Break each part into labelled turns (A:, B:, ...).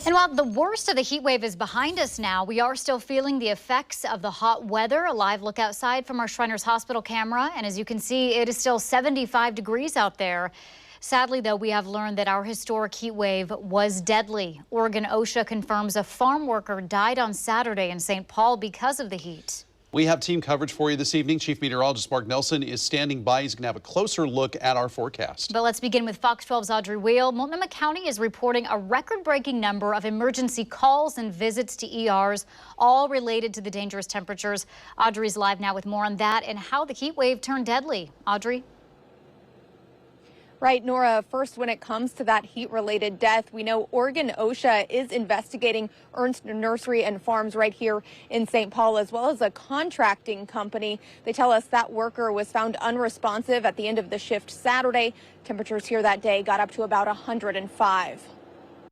A: And while the worst of the heat wave is behind us now, we are still feeling the effects of the hot weather. A live look outside from our Shriners Hospital camera. And as you can see, it is still 75 degrees out there. Sadly, though, we have learned that our historic heat wave was deadly. Oregon OHSU confirms a farm worker died on Saturday in St. Paul because of the heat.
B: We have team coverage for you this evening. Chief Meteorologist Mark Nelson is standing by. He's going to have a closer look at our forecast.
A: But let's begin with Fox 12's Audrey WEIL. Multnomah County is reporting a record-breaking number of emergency calls and visits to ERs, all related to the dangerous temperatures. Audrey's live now with more on that and how the heat wave turned deadly. Audrey?
C: Right, Nora, first, when it comes to that heat-related death, we know Oregon OHSU is investigating Ernst Nursery and Farms right here in St. Paul, as well as a contracting company. They tell us that worker was found unresponsive at the end of the shift Saturday. Temperatures here that day got up to about 105.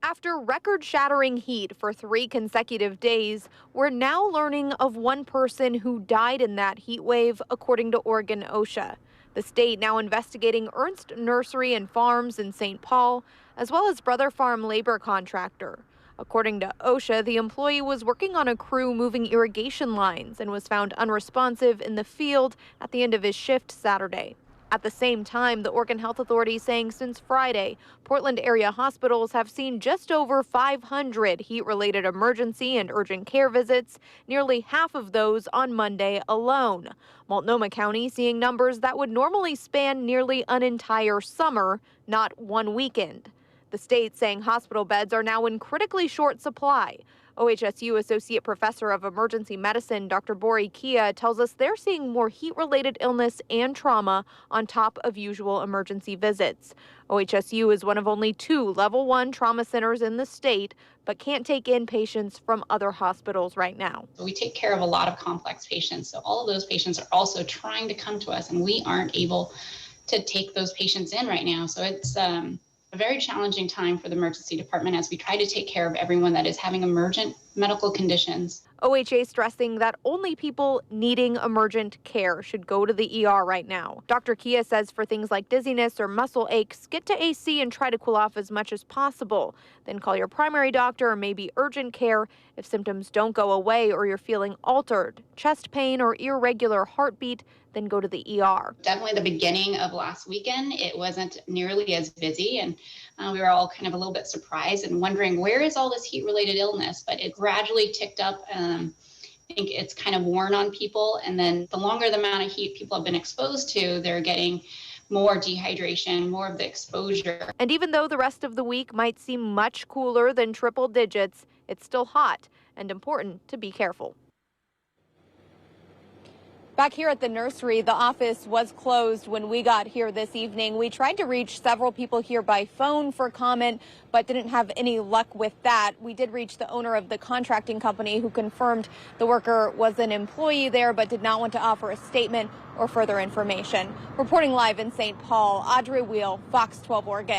C: After record-shattering heat for 3 consecutive days, we're now learning of one person who died in that heat wave, according to Oregon OHSU. The state now investigating Ernst Nursery and Farms in St. Paul, as well as Brother Farm labor contractor. According to OHSU, the employee was working on a crew moving irrigation lines and was found unresponsive in the field at the end of his shift Saturday. At the same time, the Oregon Health Authority saying since Friday, Portland area hospitals have seen just over 500 heat-related emergency and urgent care visits, nearly half of those on Monday alone. Multnomah County seeing numbers that would normally span nearly an entire summer, not one weekend. The state saying hospital beds are now in critically short supply. OHSU Associate Professor of Emergency Medicine, Dr. BORY tells us they're seeing more heat-related illness and trauma on top of usual emergency visits. OHSU is one of only 2 level 1 trauma centers in the state, but can't take in patients from other hospitals right now.
D: We take care of a lot of complex patients, so all of those patients are also trying to come to us, and we aren't able to take those patients in right now. So it's a very challenging time for the emergency department as we try to take care of everyone that is having emergent medical conditions.
C: OHA stressing that only people needing emergent care should go to the ER right now. Dr. Kia says for things like dizziness or muscle aches, get to AC and try to cool off as much as possible. Then call your primary doctor or maybe urgent care if symptoms don't go away or you're feeling altered, chest pain or irregular heartbeat, then go to the ER.
D: Definitely the beginning of last weekend, it wasn't nearly as busy, and we were all kind of a little bit surprised and wondering where is all this heat-related illness, but it gradually ticked up. I think it's kind of worn on people, and then the longer the amount of heat people have been exposed to, they're getting more dehydration, more of the exposure.
C: And even though the rest of the week might seem much cooler than triple digits, it's still hot and important to be careful. Back here at the nursery, the office was closed when we got here this evening. We tried to reach several people here by phone for comment, but didn't have any luck with that. We did reach the owner of the contracting company who confirmed the worker was an employee there, but did not want to offer a statement or further information. Reporting live in St. Paul, Audrey WEIL, Fox 12 Oregon.